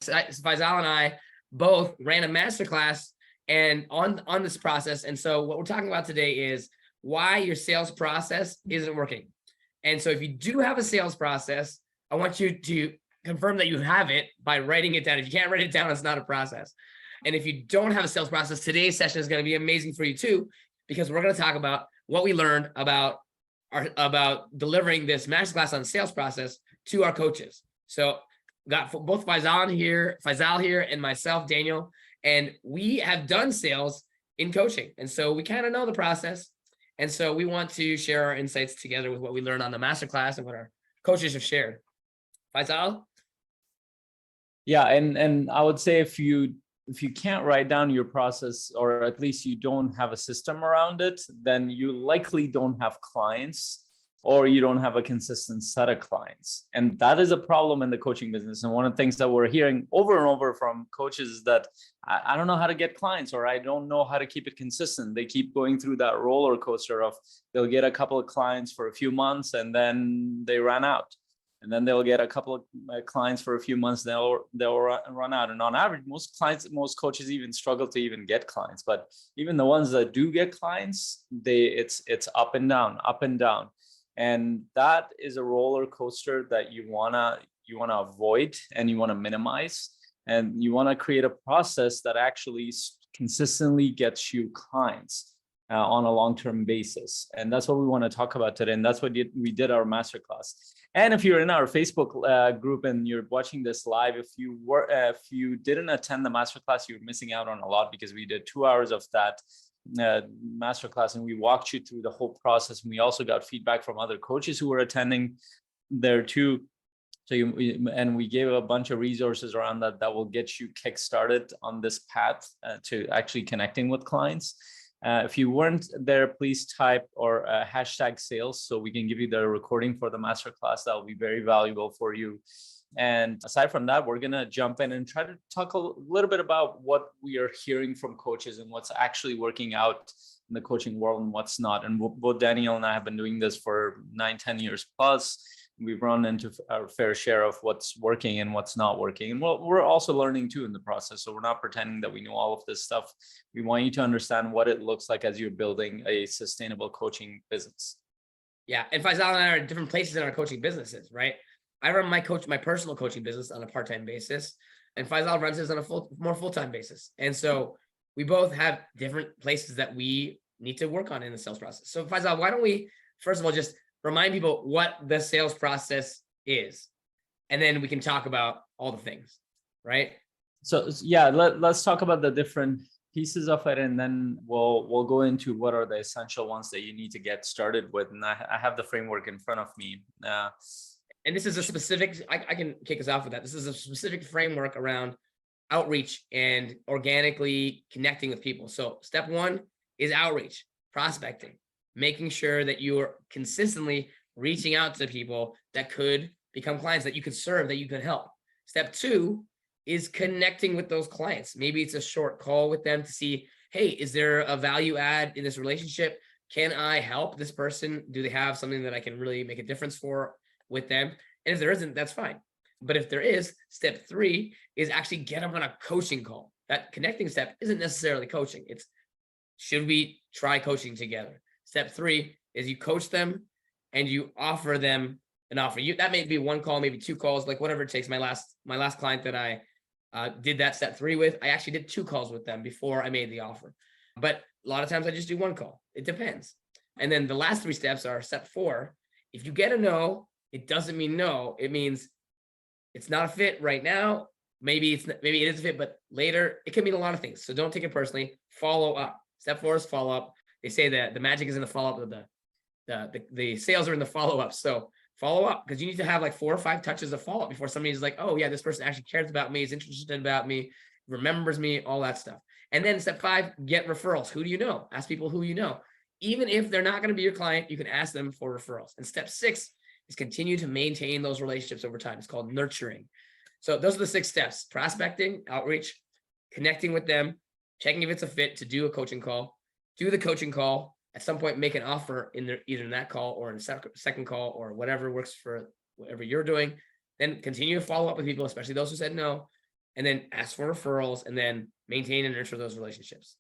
Faisal and I both ran a masterclass and on this process. And so what we're talking about today is why your sales process isn't working. And so if you do have a sales process, I want you to confirm that you have it by writing it down. If you can't write it down, it's not a process. And if you don't have a sales process, today's session is going to be amazing for you too, because we're going to talk about what we learned about delivering this masterclass on sales process to our coaches. So got both Faisal here and myself, Daniel, and we have done sales in coaching. And so we kind of know the process. And so we want to share our insights together with what we learned on the masterclass and what our coaches have shared. Faisal? Yeah, and I would say if you can't write down your process, or at least you don't have a system around it, then you likely don't have clients, or you don't have a consistent set of clients. And that is a problem in the coaching business. And one of the things that we're hearing over and over from coaches is that I don't know how to get clients, or I don't know how to keep it consistent. They keep going through that roller coaster of they'll get a couple of clients for a few months and then they run out. And then they'll get a couple of clients for a few months, they'll run out. And on average, most coaches even struggle to even get clients. But even the ones that do get clients, it's up and down, up and down. And that is a roller coaster that you wanna avoid and you wanna minimize. And you wanna create a process that actually consistently gets you clients on a long-term basis. And that's what we want to talk about today. And that's what we did our masterclass. And if you're in our Facebook group and you're watching this live, if you didn't attend the masterclass, you're missing out on a lot, because we did 2 hours of that masterclass and we walked you through the whole process. And we also got feedback from other coaches who were attending there too. So we gave a bunch of resources around that will get you kickstarted on this path to actually connecting with clients. If you weren't there, please type or hashtag sales so we can give you the recording for the masterclass. That will be very valuable for you. And aside from that, we're going to jump in and try to talk a little bit about what we are hearing from coaches and what's actually working out in the coaching world and what's not. And both Daniel and I have been doing this for 9-10 years plus. We've run into our fair share of what's working and what's not working. And we're also learning too in the process. So we're not pretending that we know all of this stuff. We want you to understand what it looks like as you're building a sustainable coaching business. Yeah. And Faisal and I are in different places in our coaching businesses, right? I run my personal coaching business on a part-time basis, and Faisal runs his on a more full-time basis. And so we both have different places that we need to work on in the sales process. So Faisal, why don't we, first of all, just remind people what the sales process is, and then we can talk about all the things, right? So yeah, let's talk about the different pieces of it, and then we'll go into what are the essential ones that you need to get started with. And I have the framework in front of me. And this is a specific, I can kick us off with that. This is a specific framework around outreach and organically connecting with people. So step one is outreach, prospecting, making sure that you are consistently reaching out to people that could become clients that you could serve, that you could help. Step two is connecting with those clients. Maybe it's a short call with them to see, hey, is there a value add in this relationship? Can I help this person? Do they have something that I can really make a difference for with them? And if there isn't, that's fine. But if there is, step three is actually get them on a coaching call. That connecting step isn't necessarily coaching. It's, should we try coaching together? Step three is you coach them and you offer them an offer. That may be one call, maybe two calls, like whatever it takes. My last client that I did that step three with, I actually did 2 calls with them before I made the offer. But a lot of times I just do 1 call. It depends. And then the last 3 steps are step 4. If you get a no, it doesn't mean no. It means it's not a fit right now. Maybe it is a fit, but later it can mean a lot of things. So don't take it personally. Follow up. Step 4 is follow up. They say that the magic is in the follow up. The sales are in the follow up. So follow up, because you need to have like 4 or 5 touches of follow up before somebody's like, oh yeah, this person actually cares about me, is interested about me, remembers me, all that stuff. And then step 5, get referrals. Who do you know? Ask people who you know. Even if they're not going to be your client, you can ask them for referrals. And step 6 is continue to maintain those relationships over time. It's called nurturing. So those are the 6 steps: prospecting, outreach, connecting with them, checking if it's a fit to do a coaching call, do the coaching call, at some point make an offer in there, either in that call or in a second call or whatever works for whatever you're doing. Then continue to follow up with people, especially those who said no. and then ask for referrals, and then maintain and nurture those relationships.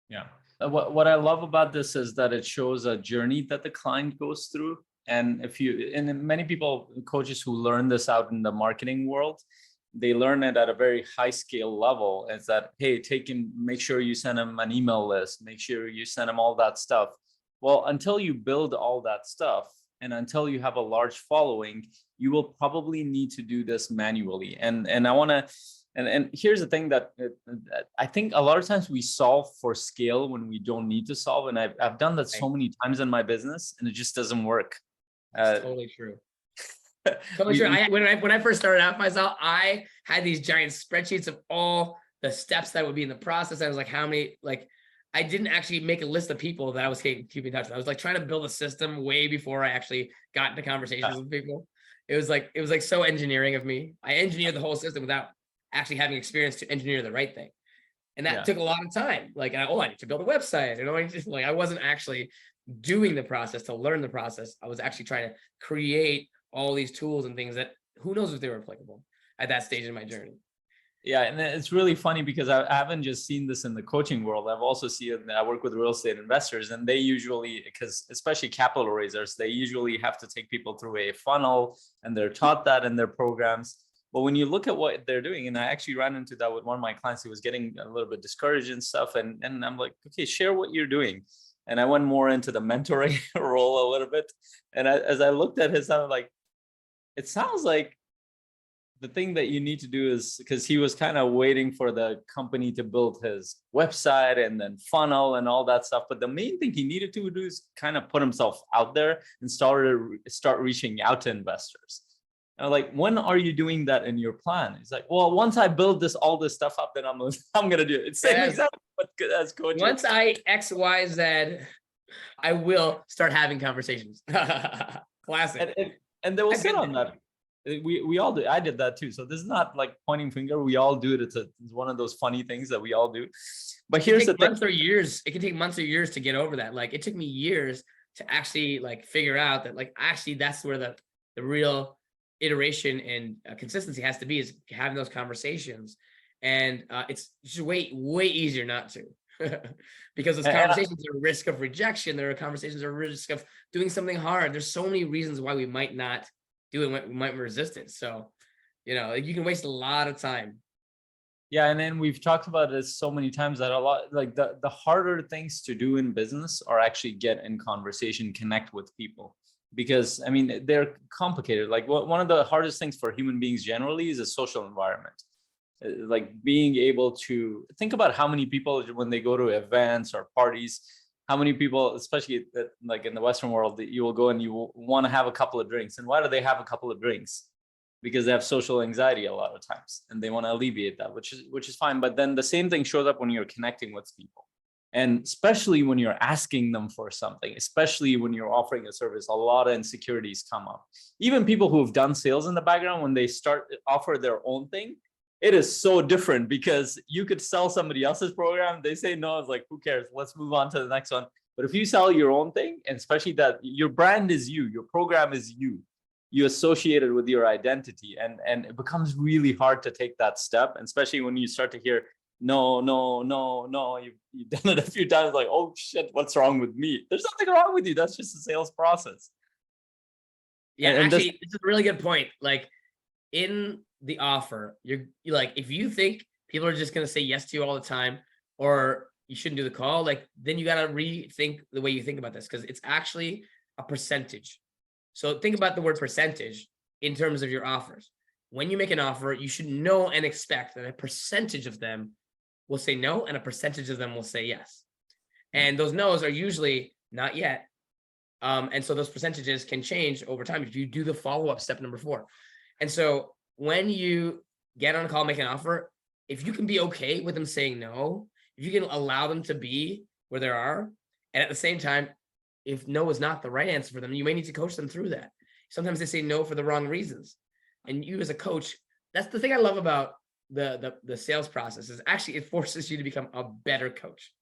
Yeah. What I love about this is that it shows a journey that the client goes through. And many people, coaches who learn this out in the marketing world, they learn it at a very high scale level. Is that, hey, make sure you send them an email list, make sure you send them all that stuff. Well, until you build all that stuff and until you have a large following, you will probably need to do this manually. And I want to, and here's the thing that I think a lot of times we solve for scale when we don't need to solve. And I've done that so many times in my business, and it just doesn't work. That's totally true. Totally true. When I first started out myself, I had these giant spreadsheets of all the steps that would be in the process. I was like, how many, like, I didn't actually make a list of people that I was keeping in touch with. I was like trying to build a system way before I actually got into conversations with people. It was like so engineering of me. I engineered the whole system without actually having experience to engineer the right thing. And that took a lot of time. Like, I need to build a website. I wasn't actually doing the process to learn the process. I was actually trying to create all these tools and things that who knows if they were applicable at that stage in my journey. Yeah, and it's really funny because I haven't just seen this in the coaching world. I've also seen, I work with real estate investors, and they usually, because especially capital raisers, they usually have to take people through a funnel, and they're taught that in their programs. But when you look at what they're doing, and I actually ran into that with one of my clients who was getting a little bit discouraged and stuff, and I'm like, okay, share what you're doing. And I went more into the mentoring role a little bit. And as I looked at his, I was like, it sounds like the thing that you need to do is, because he was kind of waiting for the company to build his website and then funnel and all that stuff. But the main thing he needed to do is kind of put himself out there and start reaching out to investors. And I'm like, when are you doing that in your plan? He's like, well, once I build all this stuff up, then I'm going to do it. It's same exactly as coaching. Once I X, Y, Z, I will start having conversations. Classic. And they will sit on that. We all do. I did that too. So this is not like pointing finger. We all do it. It's one of those funny things that we all do. But here's the thing. Months or years. It can take months or years to get over that. Like, it took me years to actually like figure out that, like, actually that's where the real iteration and consistency has to be, is having those conversations. And it's just way easier not to. Because those conversations are a risk of rejection. There are conversations are a risk of doing something hard. There's so many reasons why we might not do it, we might resist it. So, you can waste a lot of time. Yeah, and then we've talked about this so many times that a lot, like the harder things to do in business are actually get in conversation, connect with people. Because I mean, they're complicated. Like one of the hardest things for human beings generally is a social environment. Like being able to think about how many people, when they go to events or parties, how many people, especially like in the Western world, that you will go and you will want to have a couple of drinks. And why do they have a couple of drinks? Because they have social anxiety a lot of times, and they want to alleviate that, which is fine. But then the same thing shows up when you're connecting with people. And especially when you're asking them for something, especially when you're offering a service, a lot of insecurities come up. Even people who have done sales in the background, when they offer their own thing, it is so different, because you could sell somebody else's program. They say no, it's like, who cares? Let's move on to the next one. But if you sell your own thing, and especially that your brand is you, your program is you associate it with your identity, and it becomes really hard to take that step. And especially when you start to hear, no, you've done it a few times, like, oh shit, what's wrong with me? There's nothing wrong with you. That's just a sales process. Yeah, and actually, it's a really good point. Like, in the offer, you're like, if you think people are just going to say yes to you all the time, or you shouldn't do the call, like, then you got to rethink the way you think about this, because it's actually a percentage. So think about the word percentage in terms of your offers. When you make an offer, you should know and expect that a percentage of them will say no, and a percentage of them will say yes. And those no's are usually not yet. And so those percentages can change over time if you do the follow-up step number 4. And so when you get on a call, make an offer, if you can be okay with them saying no, if you can allow them to be where they are, and at the same time, if no is not the right answer for them, you may need to coach them through that. Sometimes they say no for the wrong reasons. And you as a coach, that's the thing I love about the sales process, is actually it forces you to become a better coach.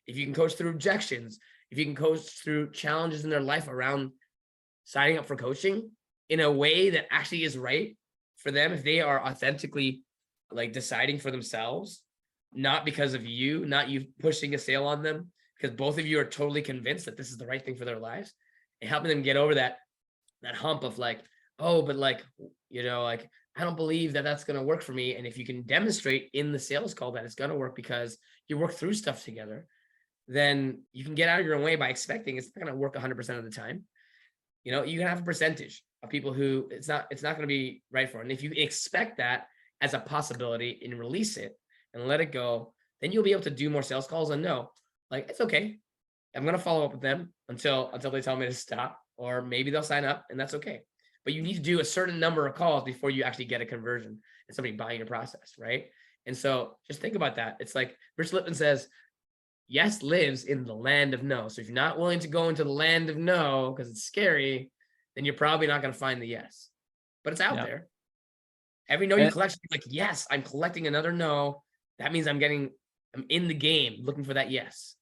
If you can coach through objections, if you can coach through challenges in their life around signing up for coaching in a way that actually is right for them, if they are authentically like deciding for themselves, not because of you, not you pushing a sale on them, because both of you are totally convinced that this is the right thing for their lives, and helping them get over that hump of like, oh, but like, like, I don't believe that that's going to work for me. And if you can demonstrate in the sales call that it's going to work because you work through stuff together, then you can get out of your own way by expecting it's not going to work 100% of the time. You can have a percentage of people who it's not going to be right for. And if you expect that as a possibility and release it and let it go, then you'll be able to do more sales calls and know, like, it's okay. I'm going to follow up with them until they tell me to stop, or maybe they'll sign up and that's okay. But you need to do a certain number of calls before you actually get a conversion and somebody buying your process, right? And so just think about that. It's like Rich Lippman says, yes lives in the land of no. So if you're not willing to go into the land of no because it's scary, then you're probably not going to find the yes. But it's out there. Every no you collect, like, yes, I'm collecting another no. That means I'm in the game looking for that yes.